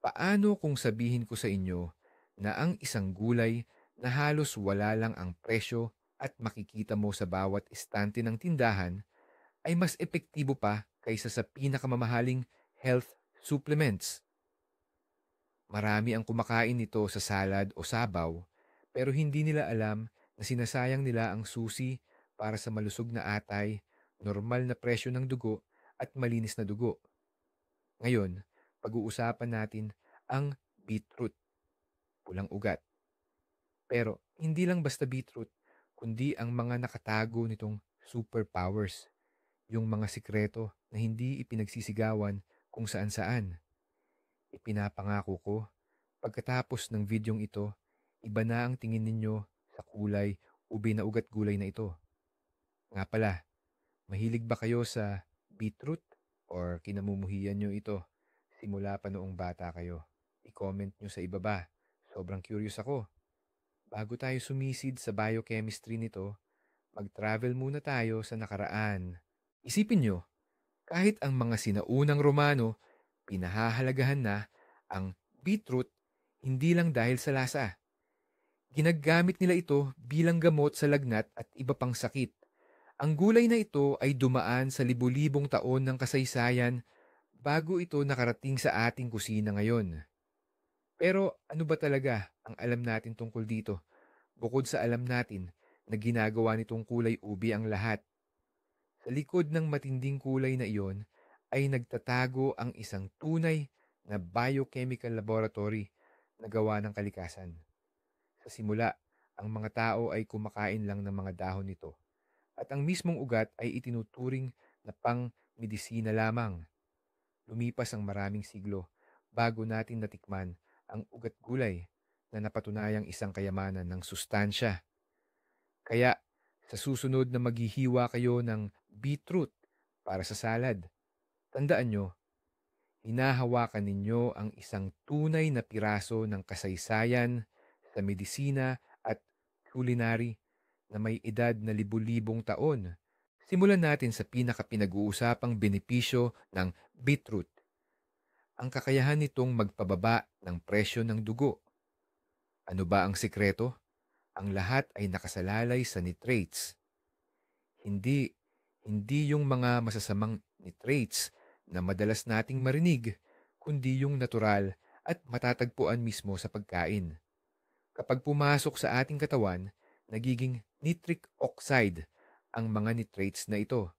Paano kung sabihin ko sa inyo na ang isang gulay na halos wala lang ang presyo at makikita mo sa bawat istante ng tindahan ay mas epektibo pa kaysa sa pinakamamahaling health supplements? Marami ang kumakain nito sa salad o sabaw, pero hindi nila alam na sinasayang nila ang susi para sa malusog na atay, normal na presyo ng dugo at malinis na dugo. Ngayon, pag-uusapan natin ang beetroot, pulang ugat. Pero hindi lang basta beetroot, kundi ang mga nakatago nitong superpowers, yung mga sikreto na hindi ipinagsisigawan kung saan-saan. Ipinapangako ko, pagkatapos ng videong ito, iba na ang tingin ninyo sa kulay ube na ugat gulay na ito. Nga pala, mahilig ba kayo sa beetroot or kinamumuhian nyo ito simula pa noong bata kayo? I-comment nyo sa ibaba. Sobrang curious ako. Bago tayo sumisid sa biochemistry nito, mag-travel muna tayo sa nakaraan. Isipin nyo, kahit ang mga sinaunang Romano, pinahahalagahan na ang beetroot hindi lang dahil sa lasa. Ginagamit nila ito bilang gamot sa lagnat at iba pang sakit. Ang gulay na ito ay dumaan sa libu-libong taon ng kasaysayan bago ito nakarating sa ating kusina ngayon. Pero ano ba talaga ang alam natin tungkol dito? Bukod sa alam natin na ginagawa nitong kulay ube ang lahat, sa likod ng matinding kulay na iyon ay nagtatago ang isang tunay na biochemical laboratory na gawa ng kalikasan. Sa simula, ang mga tao ay kumakain lang ng mga dahon nito at ang mismong ugat ay itinuturing na pang-medisina lamang. Lumipas ang maraming siglo bago natin natikman ang ugat gulay na napatunayang isang kayamanan ng sustansya. Kaya sa susunod na maghihiwa kayo ng beetroot para sa salad, tandaan nyo, hinahawakan ninyo ang isang tunay na piraso ng kasaysayan sa medisina at culinary na may edad na libu-libong taon. Simulan natin sa pinaka-pinag-uusapang benepisyo ng beetroot, ang kakayahan nitong magpababa ng presyo ng dugo. Ano ba ang sikreto? Ang lahat ay nakasalalay sa nitrates. Hindi, hindi yung mga masasamang nitrates na madalas nating marinig, kundi yung natural at matatagpuan mismo sa pagkain. Kapag pumasok sa ating katawan, nagiging nitric oxide ang mga nitrates na ito.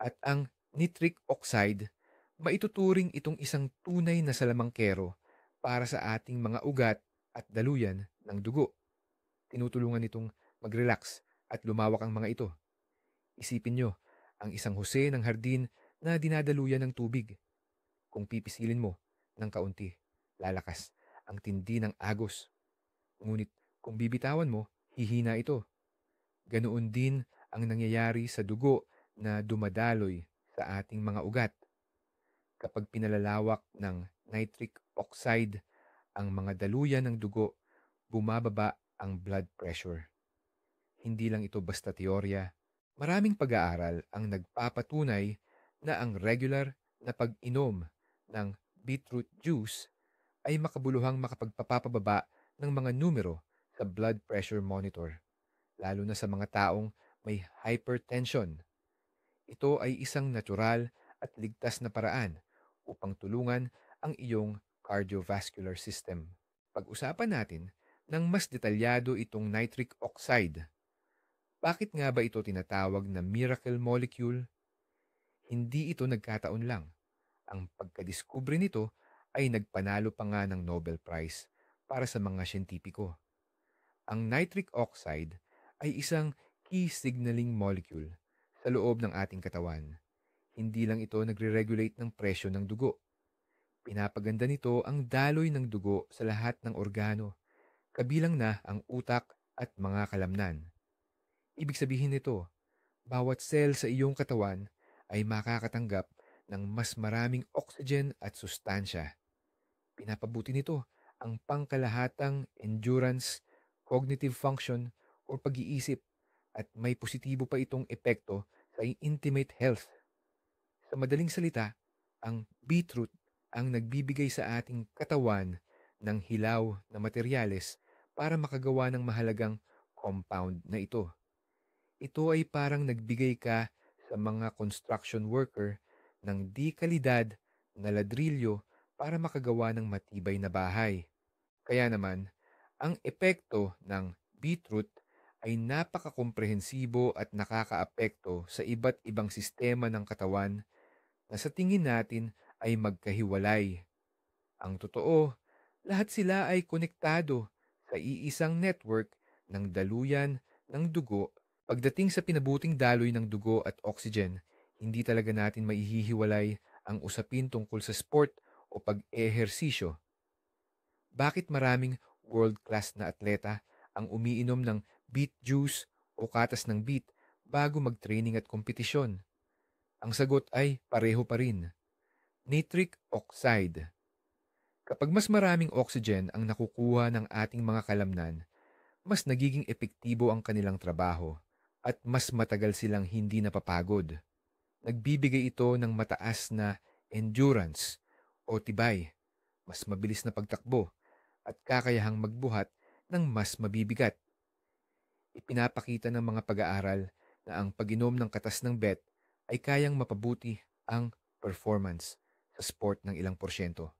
At ang nitric oxide, maituturing itong isang tunay na salamangkero para sa ating mga ugat at daluyan ng dugo. Tinutulungan nitong mag-relax at lumawak ang mga ito. Isipin nyo, ang isang hose ng hardin na dinadaluyan ng tubig. Kung pipisilin mo ng kaunti, lalakas ang tindi ng agos. Ngunit kung bibitawan mo, hihina ito. Ganoon din ang nangyayari sa dugo na dumadaloy sa ating mga ugat. Kapag pinalalawak ng nitric oxide ang mga daluyan ng dugo, bumababa ang blood pressure. Hindi lang ito basta teorya. Maraming pag-aaral ang nagpapatunay na ang regular na pag-inom ng beetroot juice ay makabuluhang makapagpapababa ng mga numero sa blood pressure monitor, lalo na sa mga taong may hypertension. Ito ay isang natural at ligtas na paraan upang tulungan ang iyong cardiovascular system. Pag-usapan natin ng mas detalyado itong nitric oxide. Bakit nga ba ito tinatawag na miracle molecule? Hindi ito nagkataon lang. Ang pagkadiskubre nito ay nagpanalo pa nga ng Nobel Prize para sa mga siyentipiko. Ang nitric oxide ay isang key signaling molecule sa loob ng ating katawan. Hindi lang ito nagre-regulate ng presyo ng dugo. Pinapaganda nito ang daloy ng dugo sa lahat ng organo, kabilang na ang utak at mga kalamnan. Ibig sabihin nito, bawat cell sa iyong katawan ay makakatanggap ng mas maraming oxygen at sustansya. Pinapabuti nito ang pangkalahatang endurance, cognitive function, o pag-iisip at may positibo pa itong epekto sa intimate health. Sa madaling salita, ang beetroot ang nagbibigay sa ating katawan ng hilaw na materyales para makagawa ng mahalagang compound na ito. Ito ay parang nagbigay ka sa mga construction worker ng di kalidad na ladrilyo para makagawa ng matibay na bahay. Kaya naman, ang epekto ng beetroot ay napakakomprehensibo at nakakaapekto sa iba't ibang sistema ng katawan na sa tingin natin ay magkahiwalay. Ang totoo, lahat sila ay konektado sa iisang network ng daluyan ng dugo. Pagdating sa pinabuting daloy ng dugo at oxygen, hindi talaga natin maihihiwalay ang usapin tungkol sa sport o pag-ehersisyo. Bakit maraming world-class na atleta ang umiinom ng beet juice o katas ng beet bago mag-training at kompetisyon? Ang sagot ay pareho pa rin. Nitric oxide. Kapag mas maraming oxygen ang nakukuha ng ating mga kalamnan, mas nagiging epektibo ang kanilang trabaho at mas matagal silang hindi napapagod. Nagbibigay ito ng mataas na endurance o tibay, mas mabilis na pagtakbo at kakayahang magbuhat ng mas mabibigat. Ipinapakita ng mga pag-aaral na ang pag-inom ng katas ng bet ay kayang mapabuti ang performance sa sport ng ilang porsyento.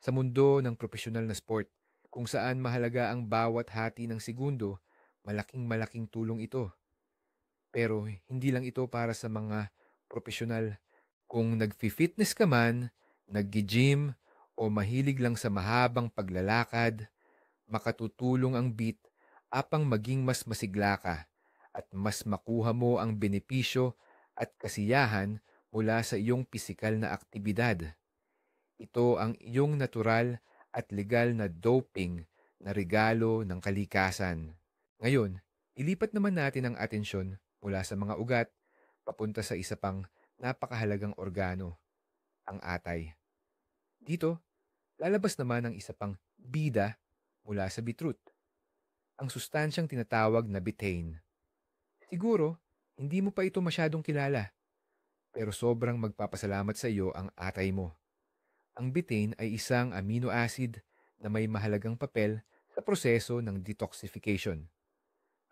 Sa mundo ng profesional na sport, kung saan mahalaga ang bawat hati ng segundo, malaking tulong ito. Pero hindi lang ito para sa mga profesional. Kung nagfi-fitness ka man, naggi-gym, o mahilig lang sa mahabang paglalakad, makatutulong ang beat upang maging mas masigla ka at mas makuha mo ang benepisyo at kasiyahan mula sa iyong pisikal na aktibidad. Ito ang iyong natural at legal na doping na regalo ng kalikasan. Ngayon, ilipat naman natin ang atensyon mula sa mga ugat papunta sa isa pang napakahalagang organo, ang atay. Dito, lalabas naman ang isa pang bida mula sa beetroot, ang sustansyang tinatawag na betaine. Siguro, hindi mo pa ito masyadong kilala, pero sobrang magpapasalamat sa iyo ang atay mo. Ang betaine ay isang amino acid na may mahalagang papel sa proseso ng detoxification.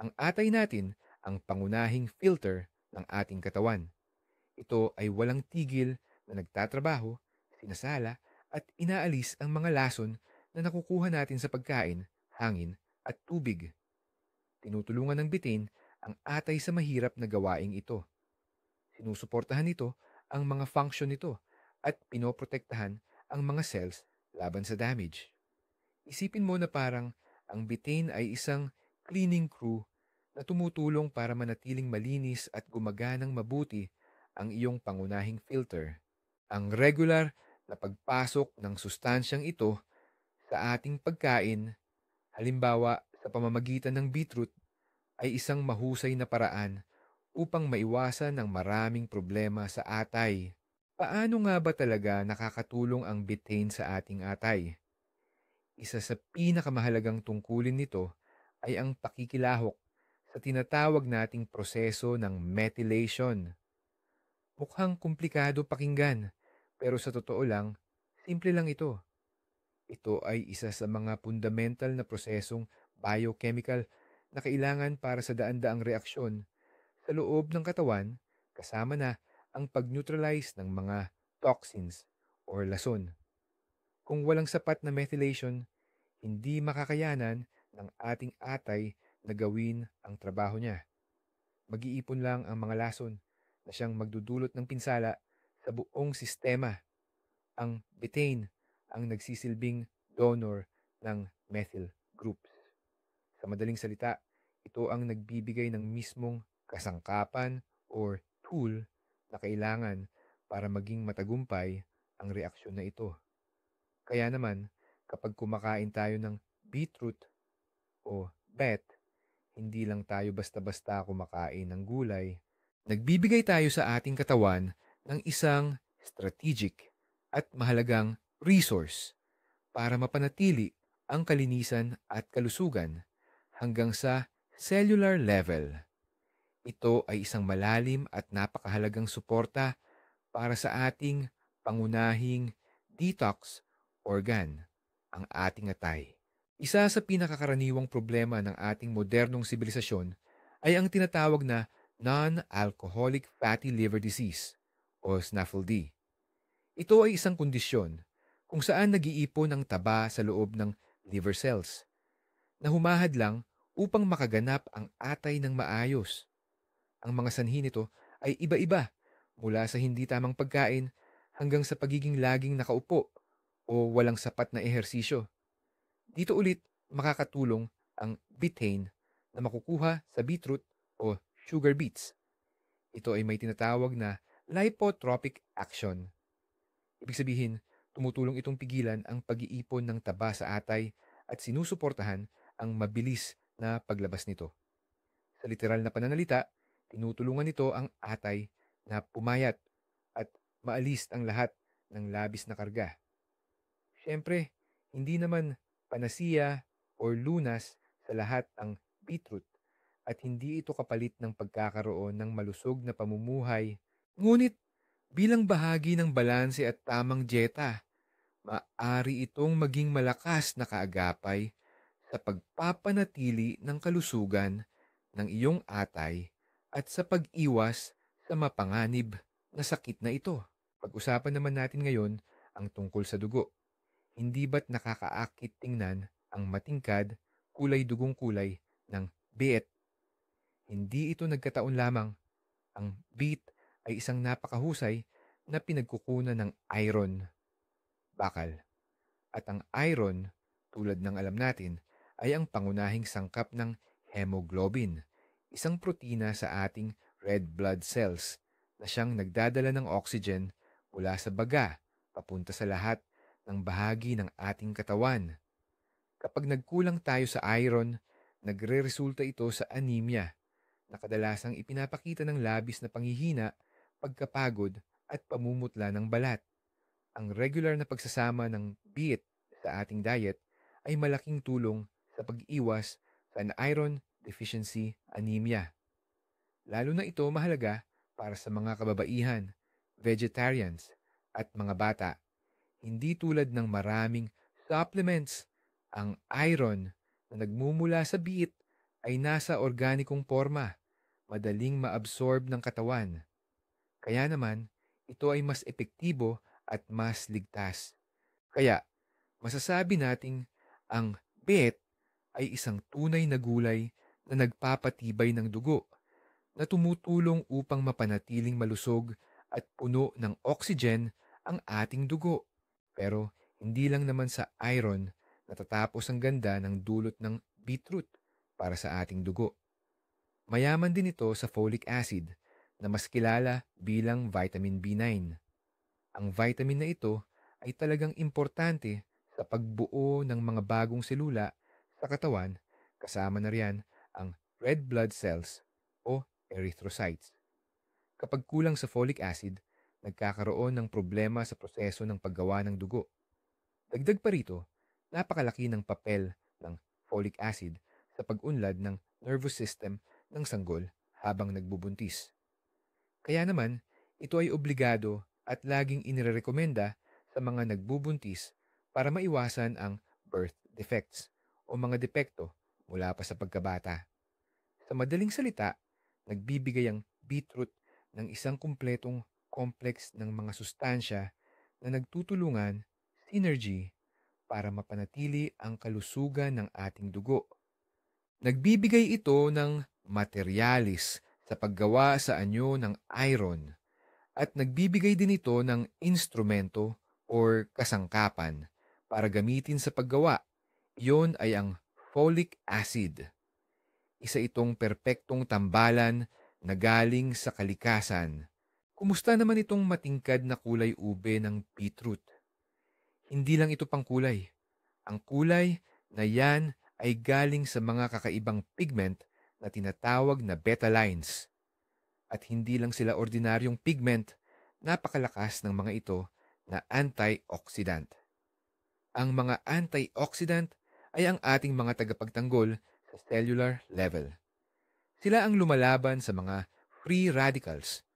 Ang atay natin ang pangunahing filter ng ating katawan. Ito ay walang tigil na nagtatrabaho, sinasala at inaalis ang mga lason na nakukuha natin sa pagkain, hangin at tubig. Tinutulungan ng betaine ang atay sa mahirap na gawaing ito. Sinusuportahan nito ang mga function nito at pinoprotektahan ang mga cells laban sa damage. Isipin mo na parang ang betaine ay isang cleaning crew na tumutulong para manatiling malinis at gumaganang mabuti ang iyong pangunahing filter. Ang regular na pagpasok ng sustansyang ito sa ating pagkain, halimbawa sa pamamagitan ng beetroot, ay isang mahusay na paraan upang maiwasan ng maraming problema sa atay. Paano nga ba talaga nakakatulong ang betaine sa ating atay? Isa sa pinakamahalagang tungkulin nito ay ang pakikilahok sa tinatawag nating proseso ng methylation. Mukhang komplikado pakinggan, pero sa totoo lang, simple lang ito. Ito ay isa sa mga fundamental na prosesong biochemical na kailangan para sa daan-daang reaksyon sa loob ng katawan, kasama na ang pag-neutralize ng mga toxins or lason. Kung walang sapat na methylation, hindi makakayanan ng ating atay na gawin ang trabaho niya. Mag-iipon lang ang mga lason na siyang magdudulot ng pinsala sa buong sistema. Ang betaine ang nagsisilbing donor ng methyl groups. Sa madaling salita, ito ang nagbibigay ng mismong kasangkapan or tool na kailangan para maging matagumpay ang reaksyon na ito. Kaya naman, kapag kumakain tayo ng beetroot o bet, hindi lang tayo basta-basta kumakain ng gulay. Nagbibigay tayo sa ating katawan ng isang strategic at mahalagang resource para mapanatili ang kalinisan at kalusugan hanggang sa cellular level. Ito ay isang malalim at napakahalagang suporta para sa ating pangunahing detox organ, ang ating atay. Isa sa pinakakaraniwang problema ng ating modernong sibilisasyon ay ang tinatawag na non-alcoholic fatty liver disease o SNAFLD. Ito ay isang kondisyon kung saan nag-iipon ang taba sa loob ng liver cells na humahad lang upang makaganap ang atay ng maayos. Ang mga sanhi nito ay iba-iba, mula sa hindi tamang pagkain hanggang sa pagiging laging nakaupo o walang sapat na ehersisyo. Dito ulit makakatulong ang betaine na makukuha sa beetroot o sugar beets. Ito ay may tinatawag na lipotropic action. Ibig sabihin, tumutulong itong pigilan ang pag-iipon ng taba sa atay at sinusuportahan ang mabilis na paglabas nito. Sa literal na pananalita, tinutulungan nito ang atay na pumayat at maalis ang lahat ng labis na karga. Siyempre, hindi naman panasiya or lunas sa lahat ang beetroot at hindi ito kapalit ng pagkakaroon ng malusog na pamumuhay. Ngunit bilang bahagi ng balanse at tamang dieta, maaari itong maging malakas na kaagapay sa pagpapanatili ng kalusugan ng iyong atay at sa pag-iwas sa mapanganib na sakit na ito. Pag-usapan naman natin ngayon ang tungkol sa dugo. Hindi ba't nakakaakit tingnan ang matingkad, kulay dugong kulay ng beet? Hindi ito nagkataon lamang. Ang beet ay isang napakahusay na pinagkukunan ng iron, bakal. At ang iron, tulad ng alam natin, ay ang pangunahing sangkap ng hemoglobin, isang protina sa ating red blood cells na siyang nagdadala ng oxygen mula sa baga papunta sa lahat ng bahagi ng ating katawan. Kapag nagkulang tayo sa iron, nagre-resulta ito sa anemia na kadalasang ipinapakita ng labis na panghihina, pagkapagod at pamumutla ng balat. Ang regular na pagsasama ng beet sa ating diet ay malaking tulong sa pag-iwas sa iron deficiency anemia. Lalo na ito mahalaga para sa mga kababaihan, vegetarians at mga bata. Hindi tulad ng maraming supplements, ang iron na nagmumula sa beet ay nasa organikong forma, madaling maabsorb ng katawan. Kaya naman, ito ay mas epektibo at mas ligtas. Kaya, masasabi nating ang beet ay isang tunay na gulay na nagpapatibay ng dugo, na tumutulong upang mapanatiling malusog at puno ng oxygen ang ating dugo. Pero hindi lang naman sa iron natatapos ang ganda ng dulot ng beetroot para sa ating dugo. Mayaman din ito sa folic acid na mas kilala bilang vitamin B9. Ang vitamin na ito ay talagang importante sa pagbuo ng mga bagong selula sa katawan, kasama na riyan ang red blood cells o erythrocytes. Kapag kulang sa folic acid, nagkakaroon ng problema sa proseso ng paggawa ng dugo. Dagdag pa rito, napakalaki ng papel ng folic acid sa pag-unlad ng nervous system ng sanggol habang nagbubuntis. Kaya naman, ito ay obligado at laging inirekomenda sa mga nagbubuntis para maiwasan ang birth defects o mga depekto mula pa sa pagkabata. Sa madaling salita, nagbibigay ang beetroot ng isang kumpletong complex ng mga sustansya na nagtutulungan, synergy, para mapanatili ang kalusugan ng ating dugo. Nagbibigay ito ng materialis sa paggawa sa anyo ng iron at nagbibigay din ito ng instrumento or kasangkapan para gamitin sa paggawa. Iyon ay ang folic acid. Isa itong perpektong tambalan na galing sa kalikasan. Kumusta naman itong matingkad na kulay ube ng beetroot? Hindi lang ito pangkulay. Ang kulay na yan ay galing sa mga kakaibang pigment na tinatawag na betalains. At hindi lang sila ordinaryong pigment, napakalakas ng mga ito na antioxidant. Ang mga antioxidant ay ang ating mga tagapagtanggol sa cellular level. Sila ang lumalaban sa mga free radicals,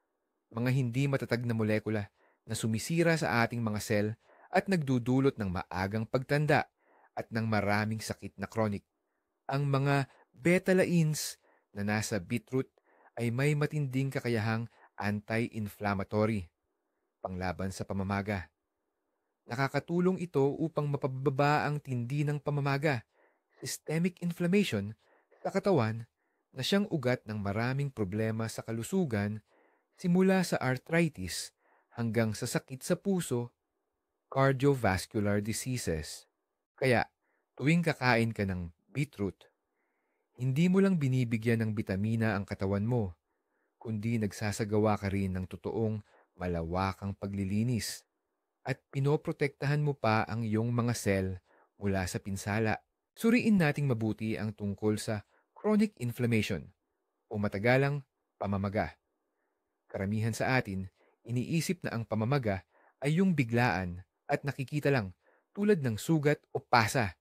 mga hindi matatag na molekula na sumisira sa ating mga cell at nagdudulot ng maagang pagtanda at ng maraming sakit na chronic. Ang mga betalains na nasa beetroot ay may matinding kakayahang anti-inflammatory panglaban sa pamamaga. Nakakatulong ito upang mapababa ang tindi ng pamamaga, systemic inflammation sa katawan na siyang ugat ng maraming problema sa kalusugan simula sa arthritis hanggang sa sakit sa puso, cardiovascular diseases. Kaya, tuwing kakain ka ng beetroot, hindi mo lang binibigyan ng bitamina ang katawan mo, kundi nagsasagawa ka rin ng totoong malawakang paglilinis at pinoprotektahan mo pa ang iyong mga cell mula sa pinsala. Suriin nating mabuti ang tungkol sa chronic inflammation o matagalang pamamaga. Karamihan sa atin, iniisip na ang pamamaga ay yung biglaan at nakikita lang tulad ng sugat o pasa.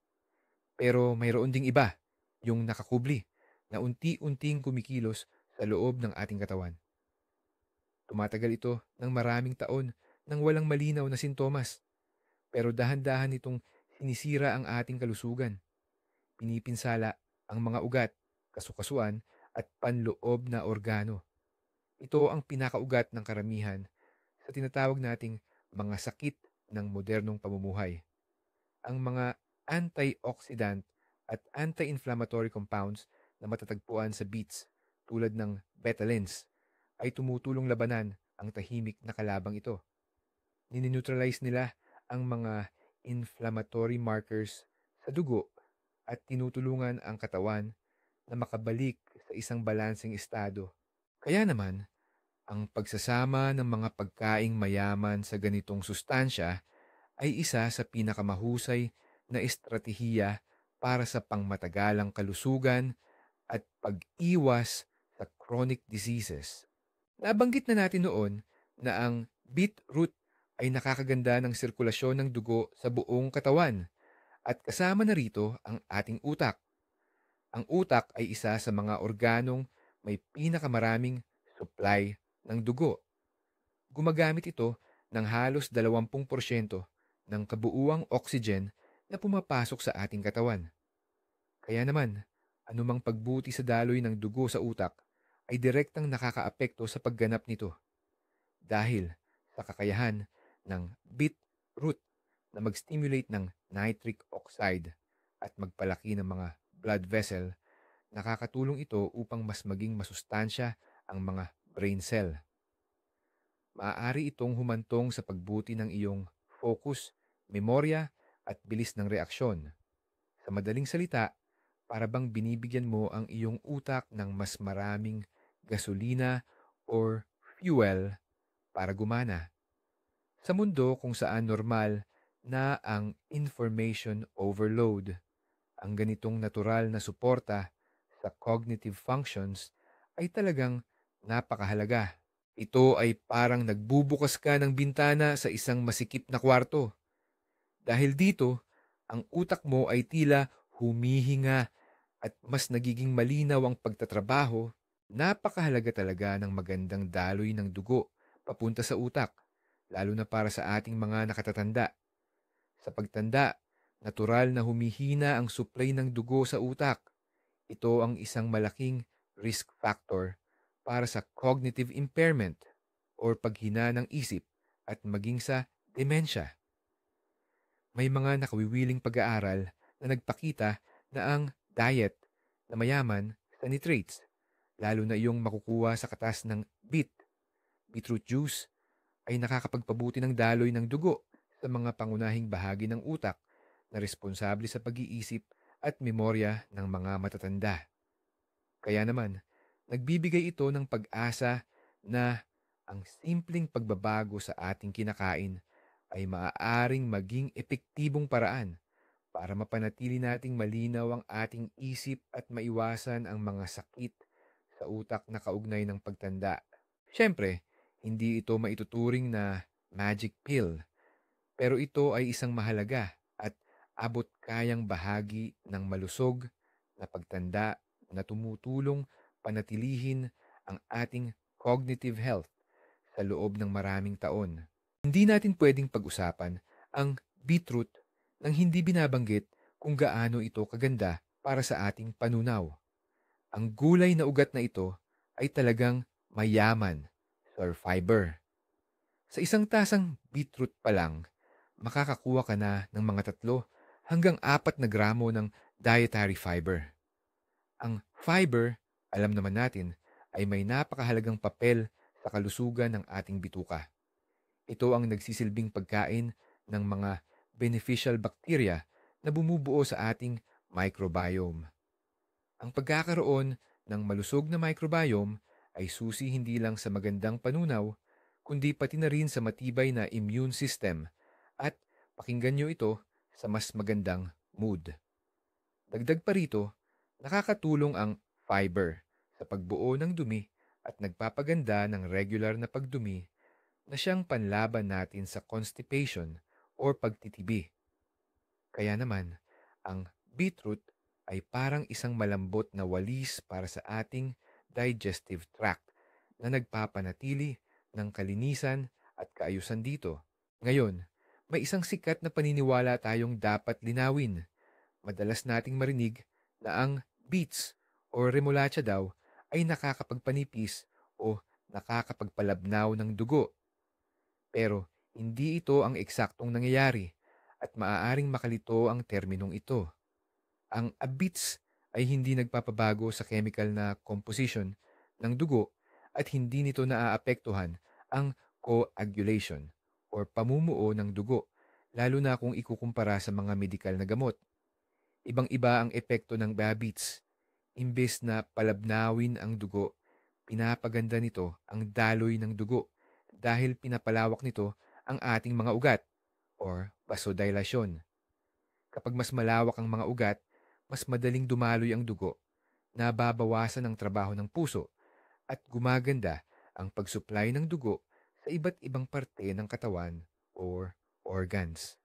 Pero mayroon ding iba, yung nakakubli, na unti-unting kumikilos sa loob ng ating katawan. Tumatagal ito ng maraming taon nang walang malinaw na sintomas. Pero dahan-dahan itong sinisira ang ating kalusugan. Pinipinsala ang mga ugat, kasukasuan at panloob na organo. Ito ang pinakaugat ng karamihan sa tinatawag nating mga sakit ng modernong pamumuhay. Ang mga antioxidant at anti-inflammatory compounds na matatagpuan sa beets tulad ng betalains ay tumutulong labanan ang tahimik na kalabang ito. Ninineutralize nila ang mga inflammatory markers sa dugo at tinutulungan ang katawan na makabalik sa isang balanseng estado. Kaya naman, ang pagsasama ng mga pagkaing mayaman sa ganitong sustansya ay isa sa pinakamahusay na estratehiya para sa pangmatagalang kalusugan at pag-iwas sa chronic diseases. Nabanggit na natin noon na ang beetroot ay nakakaganda ng sirkulasyon ng dugo sa buong katawan at kasama na rito ang ating utak. Ang utak ay isa sa mga organong may pinakamaraming supply ng dugo. Gumagamit ito ng halos 20% ng kabuuang oxygen na pumapasok sa ating katawan. Kaya naman, anumang pagbuti sa daloy ng dugo sa utak ay direktang nakakaapekto sa pagganap nito dahil sa kakayahan ng beetroot na mag-stimulate ng nitric oxide at magpalaki ng mga blood vessel. Nakakatulong ito upang mas maging masustansya ang mga brain cell. Maaari itong humantong sa pagbuti ng iyong focus, memorya at bilis ng reaksyon. Sa madaling salita, para bang binibigyan mo ang iyong utak ng mas maraming gasolina or fuel para gumana. Sa mundo kung saan normal na ang information overload, ang ganitong natural na suporta sa cognitive functions ay talagang napakahalaga. Ito ay parang nagbubukas ka ng bintana sa isang masikip na kwarto. Dahil dito, ang utak mo ay tila humihinga at mas nagiging malinaw ang pagtatrabaho. Napakahalaga talaga ng magandang daloy ng dugo papunta sa utak, lalo na para sa ating mga nakatatanda. Sa pagtanda, natural na humihina ang supply ng dugo sa utak. Ito ang isang malaking risk factor para sa cognitive impairment or paghina ng isip at maging sa demensya. May mga nakawiwiling pag-aaral na nagpakita na ang diet na mayaman sa nitrates, lalo na iyong makukuha sa katas ng beetroot juice, ay nakakapagpabuti ng daloy ng dugo sa mga pangunahing bahagi ng utak na responsable sa pag-iisip at memorya ng mga matatanda. Kaya naman, nagbibigay ito ng pag-asa na ang simpleng pagbabago sa ating kinakain ay maaaring maging epektibong paraan para mapanatili nating malinaw ang ating isip at maiwasan ang mga sakit sa utak na kaugnay ng pagtanda. Siyempre, hindi ito maituturing na magic pill, pero ito ay isang mahalaga at abot kayang bahagi ng malusog na pagtanda na tumutulong panatilihin ang ating cognitive health sa loob ng maraming taon. Hindi natin pwedeng pag-usapan ang beetroot nang hindi binabanggit kung gaano ito kaganda para sa ating panunaw. Ang gulay na ugat na ito ay talagang mayaman sa fiber. Sa isang tasang beetroot pa lang, makakakuha ka na ng mga 3 hanggang 4 na gramo ng dietary fiber. Ang fiber, alam naman natin, ay may napakahalagang papel sa kalusugan ng ating bituka. Ito ang nagsisilbing pagkain ng mga beneficial bacteria na bumubuo sa ating microbiome. Ang pagkakaroon ng malusog na microbiome ay susi hindi lang sa magandang panunaw, kundi pati na rin sa matibay na immune system at pakinggan nyo ito sa mas magandang mood. Dagdag pa rito, nakakatulong ang fiber sa pagbuo ng dumi at nagpapaganda ng regular na pagdumi na siyang panlaban natin sa constipation or pagtitibi. Kaya naman, ang beetroot ay parang isang malambot na walis para sa ating digestive tract na nagpapanatili ng kalinisan at kaayusan dito. Ngayon, may isang sikat na paniniwala tayong dapat linawin. Madalas nating marinig na ang beets o remolacha daw ay nakakapagpanipis o nakakapagpalabnaw ng dugo. Pero hindi ito ang eksaktong nangyayari at maaaring makalito ang terminong ito. Ang beets ay hindi nagpapabago sa chemical na composition ng dugo at hindi nito naaapektuhan ang coagulation or pamumuo ng dugo, lalo na kung ikukumpara sa mga medikal na gamot. Ibang-iba ang epekto ng beets. Imbes na palabnawin ang dugo, pinapaganda nito ang daloy ng dugo dahil pinapalawak nito ang ating mga ugat or vasodilasyon. Kapag mas malawak ang mga ugat, mas madaling dumaloy ang dugo, nababawasan ang trabaho ng puso at gumaganda ang pagsupply ng dugo sa iba't ibang parte ng katawan or organs.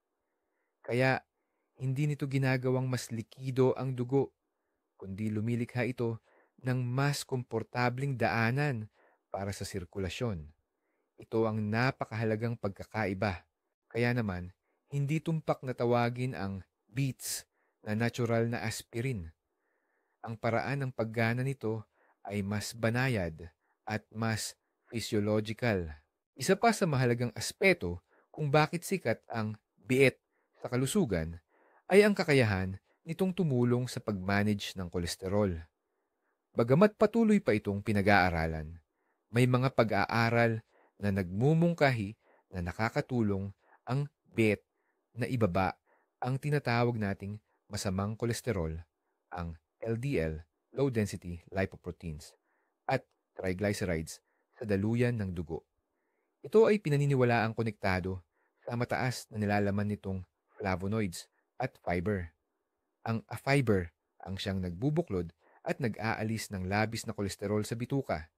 Kaya, hindi nito ginagawang mas likido ang dugo, kundi lumilikha ito ng mas komportabling daanan para sa sirkulasyon. Ito ang napakahalagang pagkakaiba. Kaya naman, hindi tumpak na tawagin ang beets na natural na aspirin. Ang paraan ng paggana nito ay mas banayad at mas physiological. Isa pa sa mahalagang aspeto kung bakit sikat ang beet sa kalusugan ay ang kakayahan nitong tumulong sa pag-manage ng kolesterol. Bagamat patuloy pa itong pinag-aaralan, may mga pag-aaral na nagmumungkahi na nakakatulong ang beet na ibaba ang tinatawag nating masamang kolesterol, ang LDL, low density lipoproteins, at triglycerides sa daluyan ng dugo. Ito ay pinaniniwalaang konektado sa mataas na nilalaman nitong flavonoids at fiber. Ang fiber ang siyang nagbubuklod at nag-aalis ng labis na kolesterol sa bituka,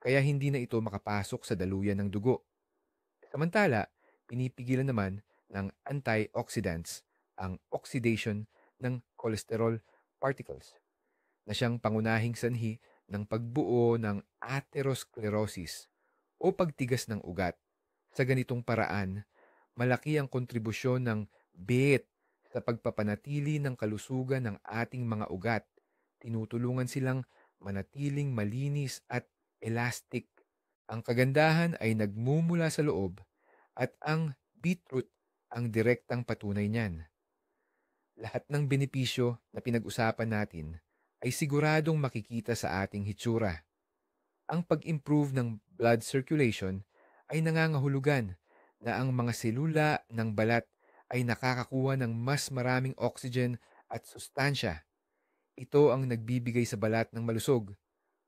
kaya hindi na ito makapasok sa daluyan ng dugo. Samantala, pinipigilan naman ng antioxidants ang oxidation ng cholesterol particles na siyang pangunahing sanhi ng pagbuo ng atherosclerosis o pagtigas ng ugat. Sa ganitong paraan, malaki ang kontribusyon ng beet sa pagpapanatili ng kalusugan ng ating mga ugat. Tinutulungan silang manatiling malinis at elastic. Ang kagandahan ay nagmumula sa loob at ang beetroot ang direktang patunay niyan. Lahat ng benepisyo na pinag-usapan natin ay siguradong makikita sa ating hitsura. Ang pag-improve ng blood circulation ay nangangahulugan na ang mga selula ng balat ay nakakakuha ng mas maraming oxygen at sustansya. Ito ang nagbibigay sa balat ng malusog,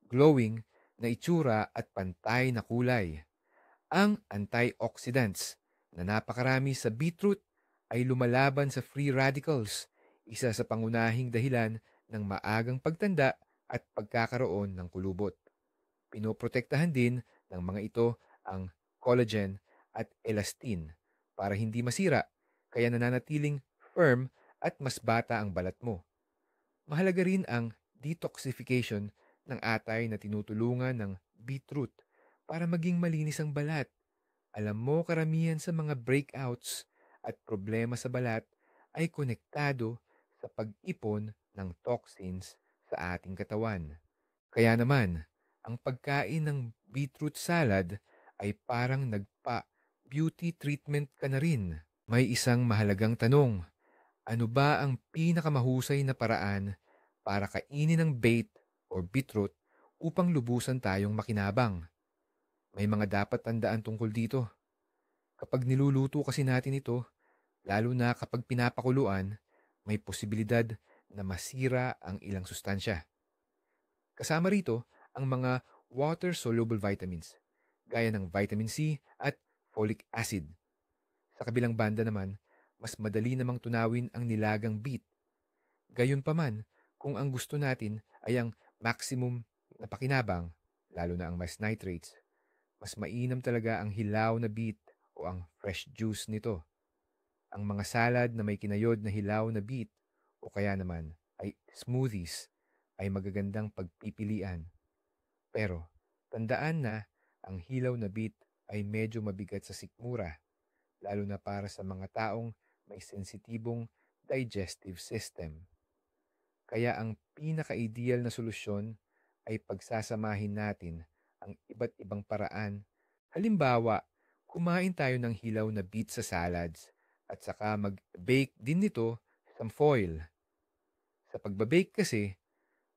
glowing na itsura at pantay na kulay. Ang antioxidants na napakarami sa beetroot ay lumalaban sa free radicals, isa sa pangunahing dahilan ng maagang pagtanda at pagkakaroon ng kulubot. Pinoprotektahan din ng mga ito ang collagen at elastin para hindi masira, kaya nananatiling firm at mas bata ang balat mo. Mahalaga rin ang detoxification ng atay na tinutulungan ng beetroot para maging malinis ang balat. Alam mo, karamihan sa mga breakouts at problema sa balat ay konektado sa pag-ipon ng toxins sa ating katawan. Kaya naman, ang pagkain ng beetroot salad ay parang nagpa-beauty treatment ka na rin. May isang mahalagang tanong: ano ba ang pinakamahusay na paraan para kainin ng bait o beetroot upang lubusan tayong makinabang? May mga dapat tandaan tungkol dito. Kapag niluluto kasi natin ito, lalo na kapag pinapakuluan, may posibilidad na masira ang ilang sustansya. Kasama rito ang mga water-soluble vitamins, gaya ng vitamin C at folic acid. Sa kabilang banda naman, mas madali namang tunawin ang nilagang beet. Gayunpaman, kung ang gusto natin ay ang maximum na pakinabang, lalo na ang mas nitrates, mas mainam talaga ang hilaw na beet o ang fresh juice nito. Ang mga salad na may kinayod na hilaw na beet o kaya naman ay smoothies ay magagandang pagpipilian. Pero tandaan na ang hilaw na beet ay medyo mabigat sa sikmura, lalo na para sa mga taong may sensitibong digestive system. Kaya ang pinaka-ideal na solusyon ay pagsasamahin natin ang iba't ibang paraan. Halimbawa, kumain tayo ng hilaw na beet sa salads at saka mag-bake din nito sa foil. Sa pagbabake kasi,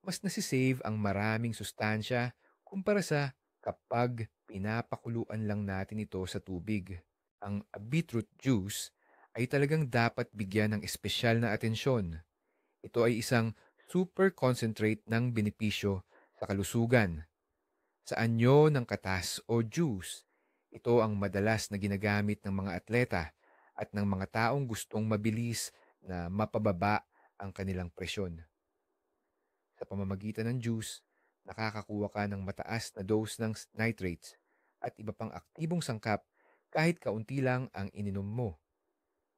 mas nasisave ang maraming sustansya kumpara sa kapag pinapakuluan lang natin ito sa tubig. Ang beetroot juice ay talagang dapat bigyan ng espesyal na atensyon. Ito ay isang super concentrate ng benepisyo sa kalusugan. Sa anyo ng katas o juice, ito ang madalas na ginagamit ng mga atleta at ng mga taong gustong mabilis na mapababa ang kanilang presyon. Sa pamamagitan ng juice, nakakakuha ka ng mataas na dose ng nitrates at iba pang aktibong sangkap kahit kaunti lang ang ininom mo.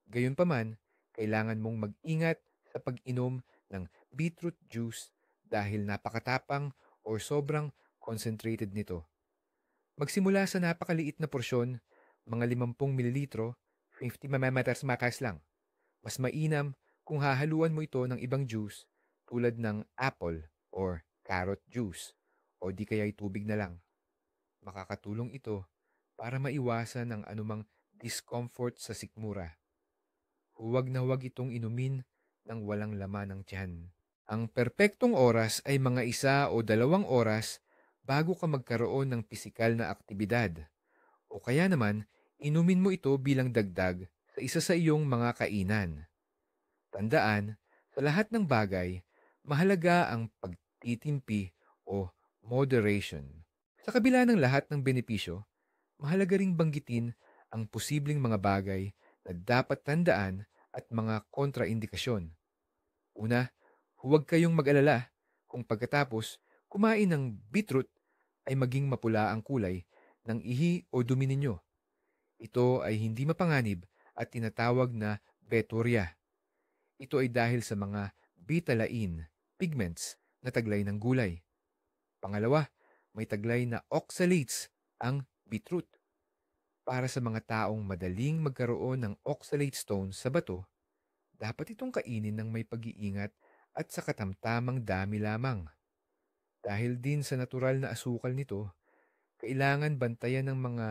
Gayunpaman, kailangan mong mag-ingat sa pag-inom ng beetroot juice dahil napakatapang o sobrang concentrated nito. Magsimula sa napakaliit na porsyon, mga 50 mililitro, 50 ml lang. Mas mainam kung hahaluan mo ito ng ibang juice tulad ng apple or carrot juice o di kaya'y tubig na lang. Makakatulong ito para maiwasan ang anumang discomfort sa sikmura. Huwag na huwag itong inumin ng walang laman ng tiyan. Ang perpektong oras ay mga 1 o 2 oras bago ka magkaroon ng pisikal na aktibidad. O kaya naman, inumin mo ito bilang dagdag sa isa sa iyong mga kainan. Tandaan, sa lahat ng bagay, mahalaga ang pagtitimpi o moderation. Sa kabila ng lahat ng benepisyo, mahalaga ring banggitin ang posibleng mga bagay na dapat tandaan at mga kontraindikasyon. Una, huwag kayong mag-alala kung pagkatapos kumain ng beetroot ay maging mapula ang kulay ng ihi o dumi ninyo. Ito ay hindi mapanganib at tinatawag na betorya. Ito ay dahil sa mga betalain, pigments na taglay ng gulay. Pangalawa, may taglay na oxalates ang beetroot. Para sa mga taong madaling magkaroon ng oxalate stones sa bato, dapat itong kainin ng may pag-iingat at sa katamtamang dami lamang. Dahil din sa natural na asukal nito, kailangan bantayan ng mga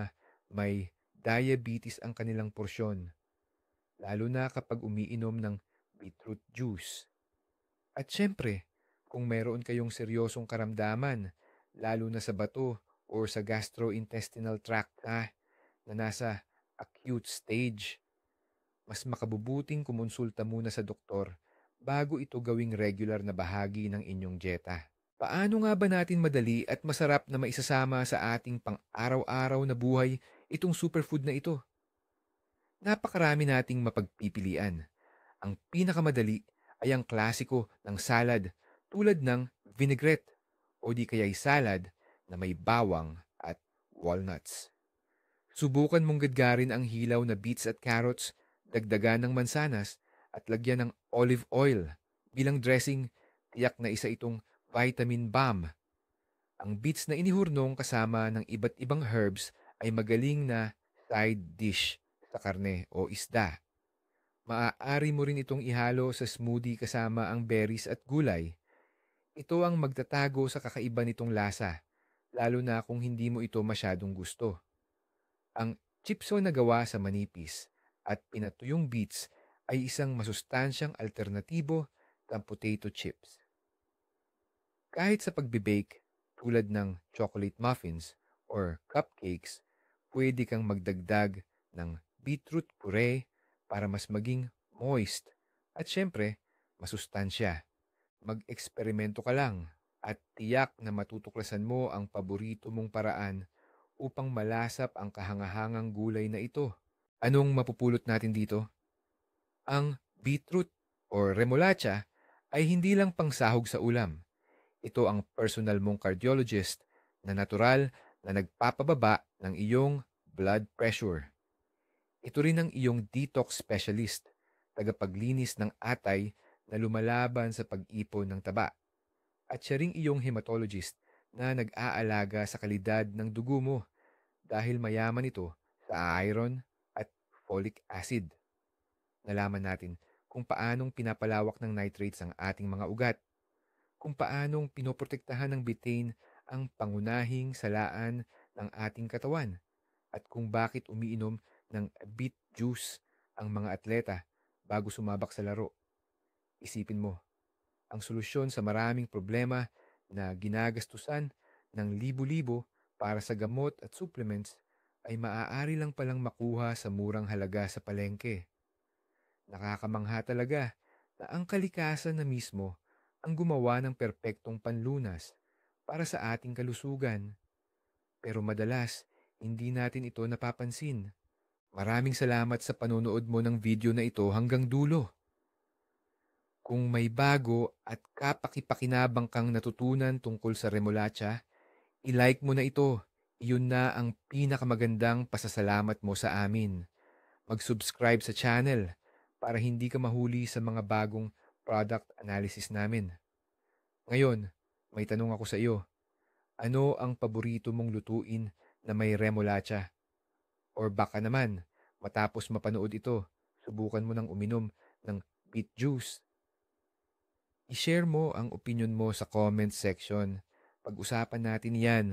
may diabetes ang kanilang porsyon, lalo na kapag umiinom ng beetroot juice. At syempre, kung meron kayong seryosong karamdaman, lalo na sa bato o sa gastrointestinal tract na nasa acute stage, mas makabubuting kumonsulta muna sa doktor bago ito gawing regular na bahagi ng inyong dieta. Paano nga ba natin madali at masarap na maisasama sa ating pang-araw-araw na buhay itong superfood na ito? Napakarami nating mapagpipilian. Ang pinakamadali ay ang klasiko ng salad tulad ng vinaigrette o di kaya'y salad na may bawang at walnuts. Subukan mong gadgarin ang hilaw na beets at carrots, dagdagan ng mansanas at lagyan ng olive oil. Bilang dressing, tiyak na isa itong vitamin bomb. Ang beets na inihurnong kasama ng iba't ibang herbs ay magaling na side dish sa karne o isda. Maaari mo rin itong ihalo sa smoothie kasama ang berries at gulay. Ito ang magtatago sa kakaiba nitong lasa, lalo na kung hindi mo ito masyadong gusto. Ang chipso na gawa sa manipis at pinatuyong beets ay isang masustansyang alternatibo ng potato chips. Kahit sa pagbe-bake, tulad ng chocolate muffins or cupcakes, pwede kang magdagdag ng beetroot puree para mas maging moist at syempre, masustansya. Mag-eksperimento ka lang at tiyak na matutuklasan mo ang paborito mong paraan upang malasap ang kahangahangang gulay na ito. Anong mapupulot natin dito? Ang beetroot o remolacha ay hindi lang pangsahog sa ulam. Ito ang personal mong cardiologist na natural na nagpapababa ng iyong blood pressure. Ito rin ang iyong detox specialist, tagapaglinis ng atay na lumalaban sa pag-ipon ng taba. At siya ring iyong hematologist na nag-aalaga sa kalidad ng dugo mo dahil mayaman ito sa iron at folic acid. Nalaman natin kung paanong pinapalawak ng nitrates ang ating mga ugat, kung paanong pinoprotektahan ng betaine ang pangunahing salaan ng ating katawan, at kung bakit umiinom ng beet juice ang mga atleta bago sumabak sa laro. Isipin mo, ang solusyon sa maraming problema na ginagastusan ng libo-libo para sa gamot at supplements ay maaari lang palang makuha sa murang halaga sa palengke. Nakakamangha talaga na ang kalikasan na mismo ang gumawa ng perpektong panlunas para sa ating kalusugan. Pero madalas, hindi natin ito napapansin. Maraming salamat sa panonood mo ng video na ito hanggang dulo. Kung may bago at kapakipakinabang kang natutunan tungkol sa remolacha, i-like mo na ito. Iyon na ang pinakamagandang pasasalamat mo sa amin. Mag-subscribe sa channel para hindi ka mahuli sa mga bagong product analysis namin. Ngayon, may tanong ako sa iyo. Ano ang paborito mong lutuin na may remolacha? Or baka naman, matapos mapanood ito, subukan mo ng uminom ng beet juice. I-share mo ang opinion mo sa comment section. Pag-usapan natin yan.